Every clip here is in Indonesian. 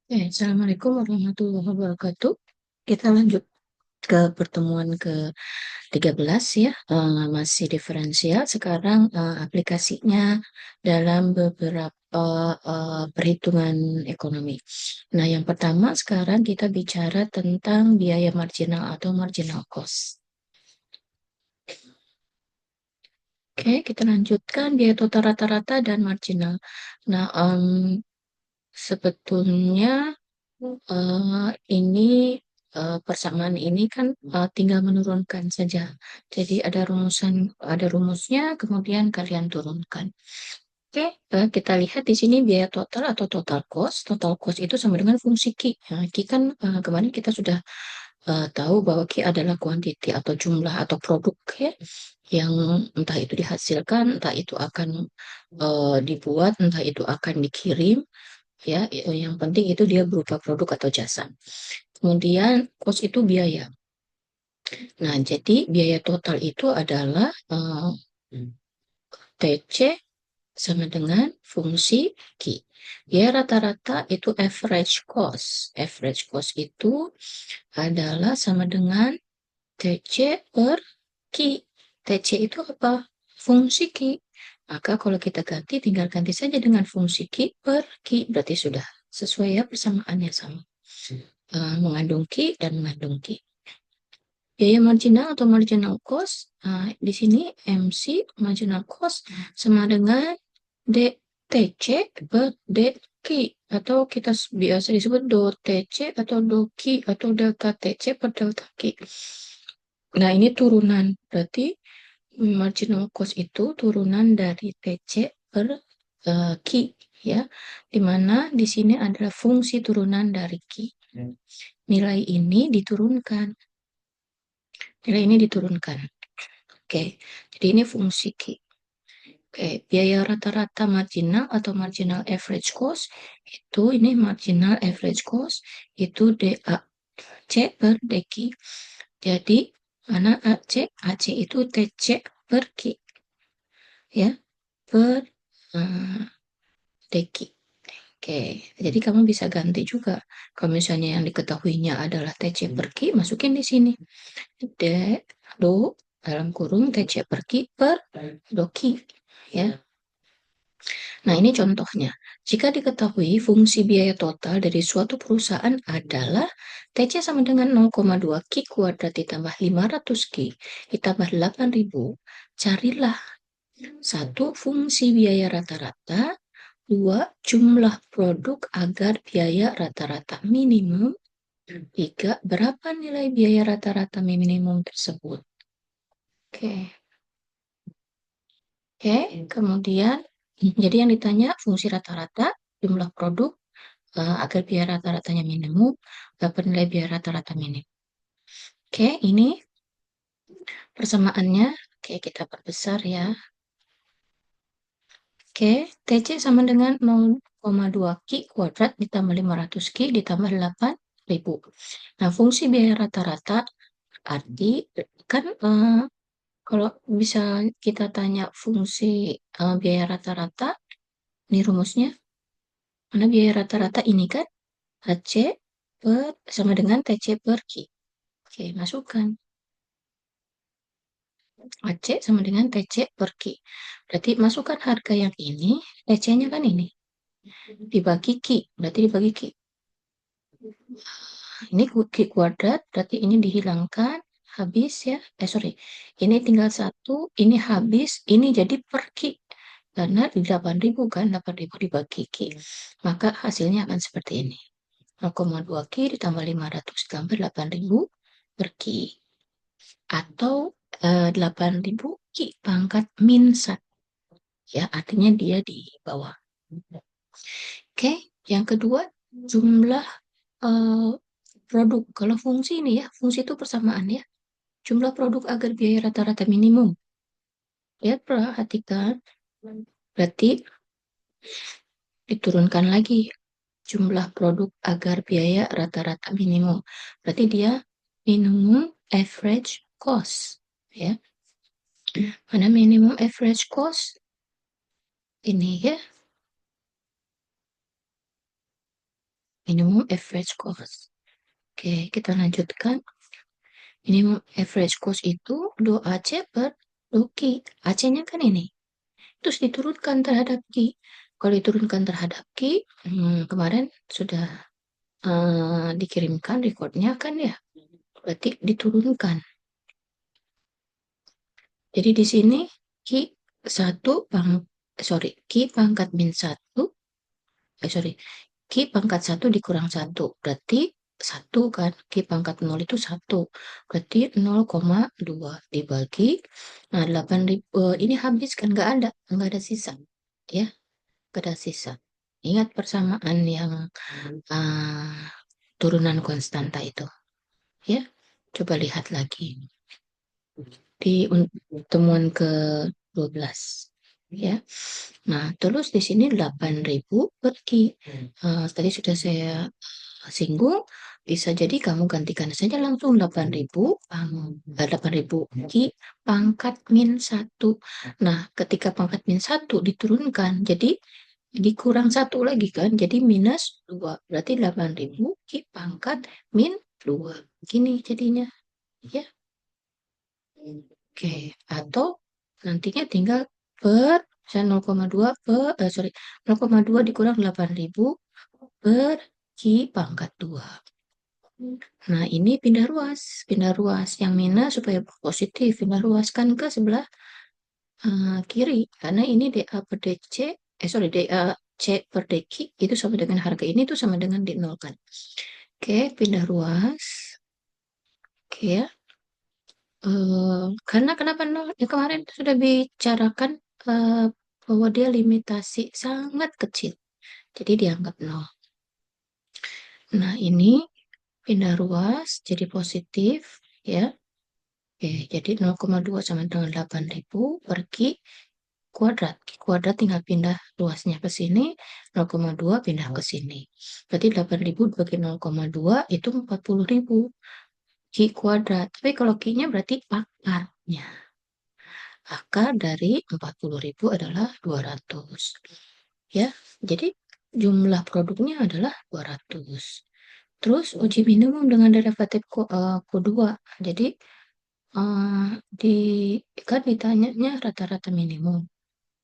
Assalamualaikum warahmatullahi wabarakatuh. Kita lanjut ke pertemuan ke-13 ya, masih diferensial. Sekarang aplikasinya dalam beberapa perhitungan ekonomi. Nah, yang pertama sekarang kita bicara tentang biaya marginal atau marginal cost. Oke, kita lanjutkan biaya total rata-rata dan marginal. Nah, sebetulnya ini persamaan ini kan tinggal menurunkan saja. Jadi ada rumusnya, kemudian kalian turunkan. Oke, kita lihat di sini biaya total atau total cost. Total cost itu sama dengan fungsi Q. Nah, Q kan kemarin kita sudah tahu bahwa Q adalah kuantiti atau jumlah atau produk ya, yang entah itu dihasilkan, entah itu akan dibuat, entah itu akan dikirim ya, yang penting itu dia berupa produk atau jasa. Kemudian cost itu biaya. Nah, jadi biaya total itu adalah TC sama dengan fungsi Q. Biaya rata-rata itu average cost. Average cost itu adalah sama dengan TC per Q. TC itu apa? Fungsi Q. Maka kalau kita ganti, tinggal ganti saja dengan fungsi Q per Q. Berarti sudah sesuai ya, persamaannya sama. Mengandung Q dan mengandung Q. Biaya marginal atau marginal cost, di sini MC marginal cost sama dengan DTC per DQ atau kita biasa disebut do TC atau do Q atau delta TC per delta Q. Nah, ini turunan, berarti marginal cost itu turunan dari TC per Q ya, dimana di sini adalah fungsi turunan dari Q. Nilai ini diturunkan. Nilai ini diturunkan. Oke, jadi ini fungsi Q. Oke, biaya rata-rata marginal atau marginal average cost itu ini marginal average cost itu DAC per DQ. Jadi mana AC? AC itu TC per Q ya, per DQ. Oke, jadi kamu bisa ganti juga. Kalau misalnya yang diketahuinya adalah TC per Q, masukin di sini. D, do, dalam kurung TC per Q per doki. Ya. Nah, ini contohnya. Jika diketahui fungsi biaya total dari suatu perusahaan adalah TC sama dengan 0,2 Q kuadrat ditambah 500 Q ditambah 8.000, carilah satu fungsi biaya rata-rata, dua jumlah produk agar biaya rata-rata minimum, tiga berapa nilai biaya rata-rata minimum tersebut. Oke. Oke, kemudian jadi yang ditanya fungsi rata-rata, jumlah produk, agar biaya rata-ratanya minimum, dapat nilai biaya rata-rata minim. Oke, ini persamaannya. Oke, kita perbesar ya. Oke, TC sama dengan 0,2 Q kuadrat ditambah 500 Q ditambah 8.000. Nah, fungsi biaya rata-rata arti kan kalau bisa kita tanya fungsi biaya rata-rata, ini rumusnya. Mana biaya rata-rata ini kan HC sama dengan TC per Q. Oke, masukkan. AC sama dengan TC per Q. Berarti masukkan harga yang ini, TC-nya kan ini. Dibagi Q, berarti dibagi Q. Ini Q kuadrat, berarti ini dihilangkan, habis ya. Sorry, ini tinggal satu, ini habis, ini jadi per Q. Karena di 8.000 kan, 8.000 dibagi Q. Maka hasilnya akan seperti ini. 0,2 Q ditambah 500 ditambah 8.000 per Q. Atau 8.000 Q pangkat min 1. Ya, artinya dia di bawah. Oke, yang kedua jumlah produk. Kalau fungsi ini ya, fungsi itu persamaan ya. Jumlah produk agar biaya rata-rata minimum. Ya, perhatikan. Berarti diturunkan lagi jumlah produk agar biaya rata-rata minimum. Berarti dia minimum average cost. Ya, mana minimum average cost? Ini ya. minimum average cost. Oke, kita lanjutkan. Minimum average cost itu 2AC per Q. AC-nya kan ini. Terus diturunkan terhadap Q. Kalau diturunkan terhadap Q, kemarin sudah dikirimkan recordnya kan ya. Berarti diturunkan. Jadi di sini Q Q pangkat min 1, Q pangkat 1 dikurang 1, berarti 1 kan, Q pangkat 0 itu 1, berarti 0,2 dibagi, nah 8.000, ini habis kan, nggak ada sisa, ya, nggak ada sisa. Ingat persamaan yang turunan konstanta itu, ya, coba lihat lagi di temuan ke-12, ya. Nah, terus di sini 8.000 per Q. Tadi sudah saya singgung, bisa jadi kamu gantikan saja langsung 8.000 Q pangkat min 1. Nah, ketika pangkat min 1 diturunkan, jadi dikurang 1 lagi kan, jadi minus 2. Berarti 8.000 Q pangkat min 2. Gini jadinya, ya. Oke, atau nantinya tinggal per 0,2 0,2 dikurang 8.000 per Q pangkat 2. Nah, ini pindah ruas. Pindah ruas. Yang minus supaya positif. Pindah ruas kan ke sebelah kiri. Karena ini DA per DC, DA C per DQ itu sama dengan harga ini itu sama dengan di nol kan. Oke, pindah ruas. Oke ya. Karena kenapa nol? Ya kemarin sudah bicarakan bahwa dia limitasi sangat kecil. Jadi dianggap nol. Nah, ini pindah ruas jadi positif ya. Oke, jadi 0,2 sama dengan 8.000 per Q kuadrat. Q kuadrat tinggal pindah ruasnya ke sini, 0,2 pindah ke sini. Berarti 8.000 bagi 0,2 itu 40.000 Q kuadrat. Tapi kalau Q-nya berarti akarnya. Akar dari 40.000 adalah 200. Ya, jadi jumlah produknya adalah 200. Terus uji minimum dengan derivatif Q2. Jadi di kan ditanyanya rata-rata minimum.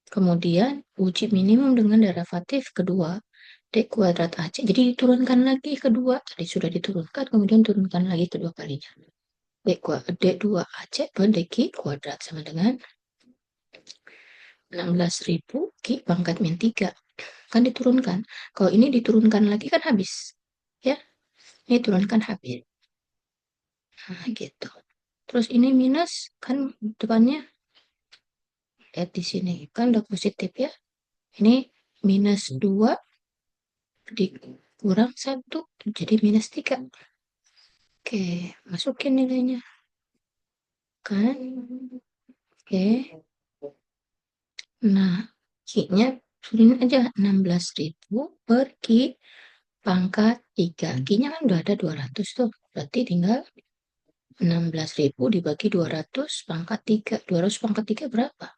Kemudian uji minimum dengan derivatif kedua D kuadrat AC. Jadi diturunkan lagi kedua. Tadi sudah diturunkan, kemudian turunkan lagi kedua kalinya. D2AC per DQ kuadrat sama dengan 16.000 Q pangkat min 3. Kan diturunkan. Kalau ini diturunkan lagi kan habis. Ya, ini turunkan habis. Nah, gitu. Terus ini minus, kan depannya lihat di sini kan udah positif ya. Ini minus 2 dikurang 1 jadi minus 3. Oke, masukin nilainya. Kan? Oke. Nah, Q-nya turunin aja 16.000 per Q pangkat 3. Q-nya kan udah ada 200 tuh. Berarti tinggal 16.000 dibagi 200 pangkat 3. 200 pangkat 3 berapa?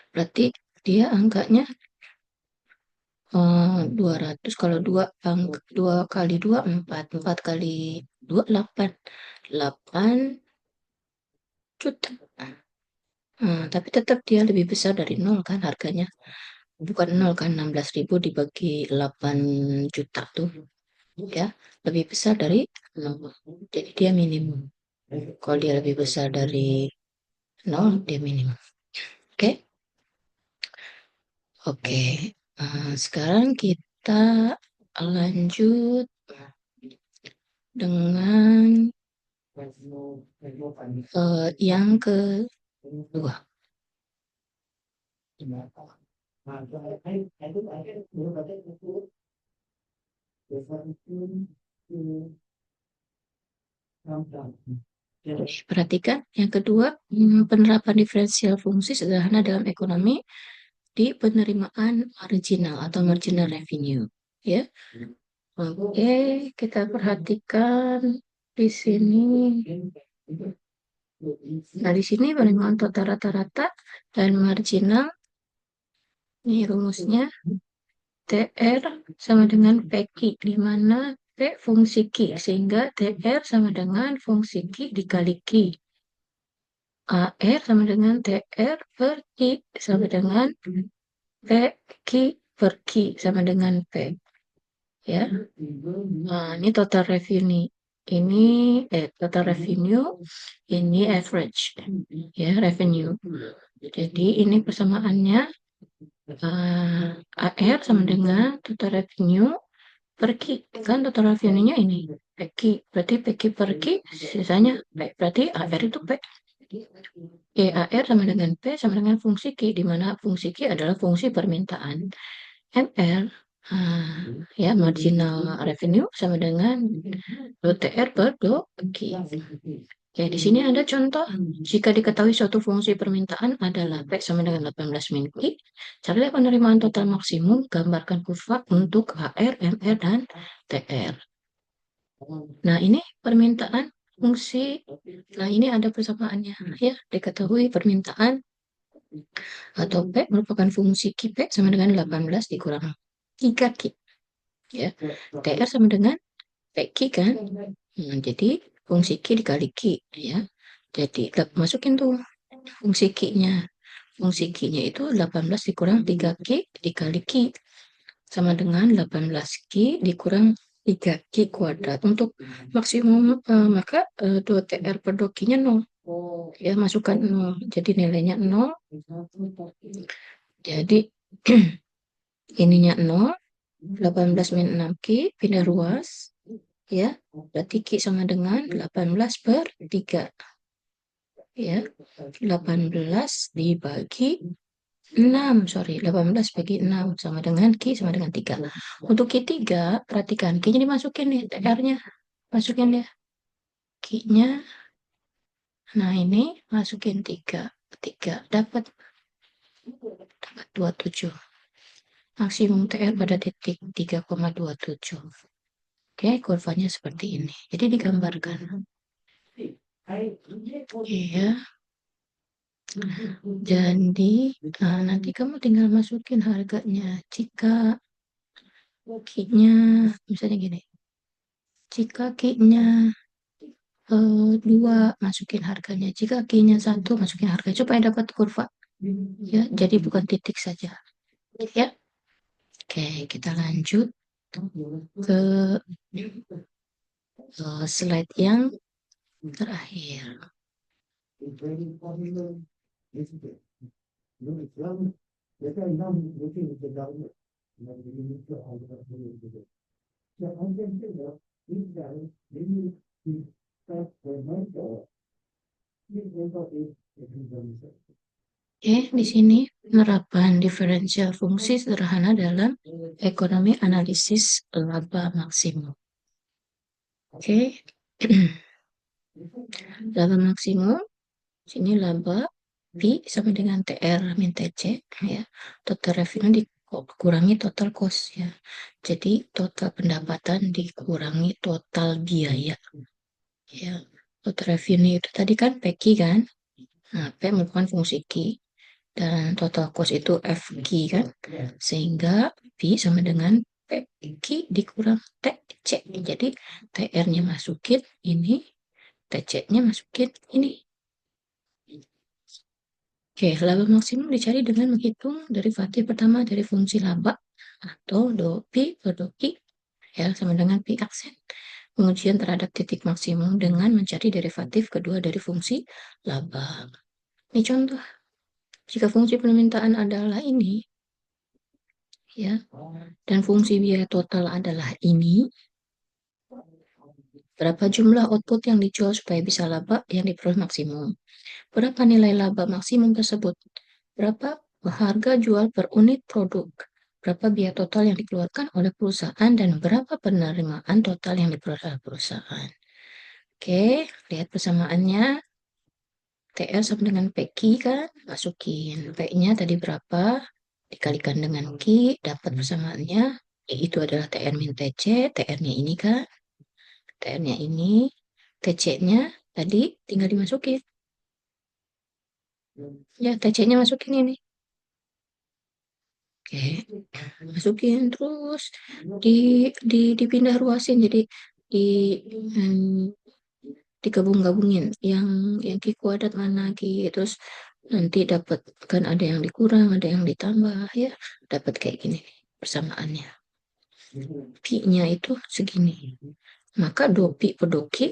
Berarti dia angkanya 200, kalau 2 kali 2 4, 4 kali 2 8, 8 juta. Tapi tetap dia lebih besar dari 0 kan harganya. Bukan 0 kan, 16.000 dibagi 8 juta tuh. Ya, lebih besar dari 0. Jadi dia minimum. Kalau dia lebih besar dari 0, dia minimum. Oke? Oke. Sekarang kita lanjut dengan yang kedua. Perhatikan yang kedua, penerapan diferensial fungsi sederhana dalam ekonomi di penerimaan marginal atau marginal revenue. Ya, oke, kita perhatikan di sini. Nah, di sini penerimaan total rata-rata dan marginal. Ini rumusnya TR sama dengan PQ, di mana P fungsi Q, sehingga TR sama dengan fungsi Q dikali Q. AR sama dengan TR per Q, sama dengan PQ per Q, sama dengan P. Ya, nah, ini total revenue. Ini total revenue, ini average, ya revenue. Jadi ini persamaannya AR sama dengan total revenue per Q. Kan total revenue-nya ini PQ. Berarti PQ per Q sisanya P. Berarti AR itu P. AR sama dengan P sama dengan fungsi Q, di mana fungsi Q adalah fungsi permintaan. MR, ya marginal revenue sama dengan TR per Q. Oke, di sini ada contoh. Jika diketahui suatu fungsi permintaan adalah P sama dengan 18 min Q, carilah penerimaan total maksimum, gambarkan kurva untuk HR, MR, dan TR. Nah, ini permintaan fungsi. Nah, ini ada persamaannya. Ya, diketahui permintaan atau P merupakan fungsi Q P sama dengan 18 dikurang 3Q. Ya, TR sama dengan PQ kan. Jadi fungsi Q dikali Q, ya. Jadi masukin tuh fungsi Q-nya. Fungsi Q-nya itu 18 dikurang 3Q dikali Q. Sama dengan 18Q dikurang 3Q kuadrat. Untuk maksimum, maka 2TR per 2Q-nya 0. Ya, masukkan 0. Jadi nilainya 0. Jadi ininya 0. 18 min 6Q, pindah ruas. Ya, berarti Q sama dengan 18 per 3. Ya, 18 dibagi 6, sorry, 18 bagi 6 sama dengan Q sama dengan 3. Untuk Q3, perhatikan, Q-nya dimasukin nih, TR-nya. Masukin ya. Q-nya, nah ini masukin 3. 3, dapat 27. Maksimum TR pada titik 3,27. Oke, kurvanya seperti ini. Jadi digambarkan. Iya. Jadi, nanti kamu tinggal masukin harganya. Jika Q-nya, misalnya gini, jika Q-nya 2, masukin harganya. Jika Q-nya 1, masukin harga. Supaya dapat kurva. Ya, jadi bukan titik saja. Ya. Oke, kita lanjut ke slide yang terakhir. Oke, di sini penerapan diferensial fungsi sederhana dalam ekonomi analisis laba maksimum. Oke, laba maksimum, sini laba P sama dengan TR min TC, ya. Total revenue dikurangi total cost, ya. Jadi total pendapatan dikurangi total biaya, ya. Total revenue itu tadi kan PQ kan. Nah, P merupakan fungsi Q dan total cost itu FQ kan. Sehingga P sama dengan PQ dikurang TC. Jadi TR-nya masukin ini, TC-nya masukin ini. Oke, laba maksimum dicari dengan menghitung derivatif pertama dari fungsi laba atau do P per do Q, ya, sama dengan P aksen. Pengujian terhadap titik maksimum dengan mencari derivatif kedua dari fungsi laba. Ini contoh. Jika fungsi permintaan adalah ini, ya, dan fungsi biaya total adalah ini, berapa jumlah output yang dijual supaya bisa laba yang diperoleh maksimum? Berapa nilai laba maksimum tersebut? Berapa harga jual per unit produk? Berapa biaya total yang dikeluarkan oleh perusahaan dan berapa penerimaan total yang diperoleh oleh perusahaan? Oke, lihat persamaannya. TR sama dengan PQ kan, masukin P-nya tadi berapa, dikalikan dengan Q, dapat persamaannya, itu adalah TR min TC, TR-nya ini kan, TR-nya ini, TC-nya tadi tinggal dimasukin. Ya, TC-nya masukin ini. Oke, masukin terus dipindah ruasin jadi di hmm, digabung-gabungin yang ki kuadrat mana ki, terus nanti dapat kan ada yang dikurang ada yang ditambah ya, dapat kayak gini nih persamaannya. Pi-nya itu segini, maka do pi pedoki,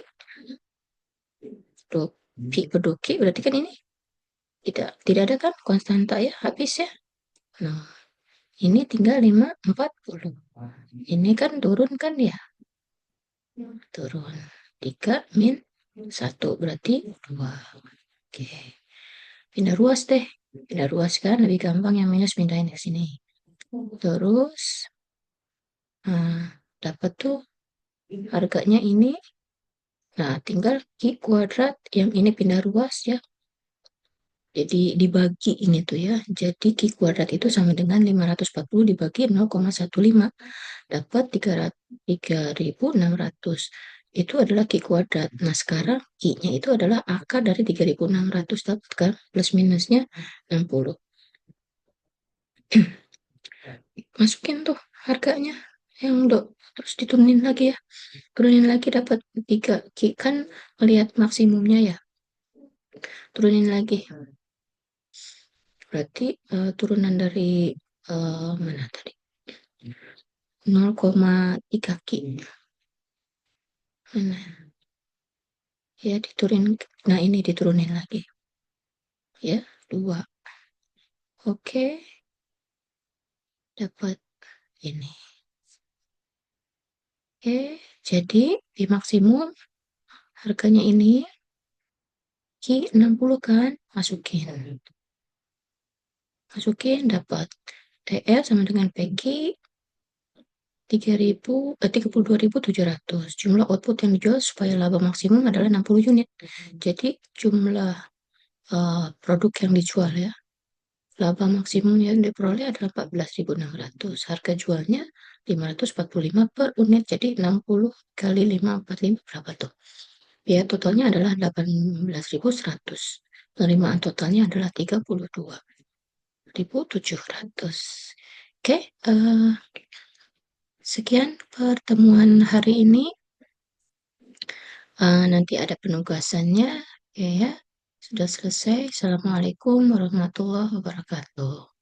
do pi pedoki berarti kan ini tidak ada kan konstanta ya, habis ya. Nah, ini tinggal 540. Ini kan turun kan ya, turun 3 - 1 berarti 2. Oke, pindah ruas deh. Pindah ruas kan lebih gampang, yang minus pindahin ke sini. Terus dapat tuh harganya ini. Nah, tinggal ki kuadrat yang ini pindah ruas ya. Jadi dibagi ini tuh ya. Jadi ki kuadrat itu sama dengan 540 dibagi 0,15. Dapat 3.600. Itu adalah ki kuadrat. Nah, sekarang ki-nya itu adalah akar dari 3.600. Dapat kan? Plus minusnya 60. Masukin tuh harganya yang dok, terus diturunin lagi ya, turunin lagi dapat 3 ki kan, melihat maksimumnya ya, turunin lagi berarti turunan dari mana tadi, 0,3 ki mana ya, diturunin. Nah, ini diturunin lagi ya, 2. Oke, dapat ini. Oke, jadi di maksimum harganya ini ki 60 kan, masukin dapat TL sama dengan PQ 32.700. Jumlah output yang dijual supaya laba maksimum adalah 60 unit. Jadi jumlah produk yang dijual ya, laba maksimum yang diperoleh adalah 14.600. Harga jualnya 545 per unit. Jadi 60 kali 545 berapa tuh? Biaya totalnya adalah 18.100. Penerimaan totalnya adalah 32.700. Oke, sekian pertemuan hari ini. Nanti ada penugasannya. Ya, ya. Sudah selesai. Assalamualaikum warahmatullahi wabarakatuh.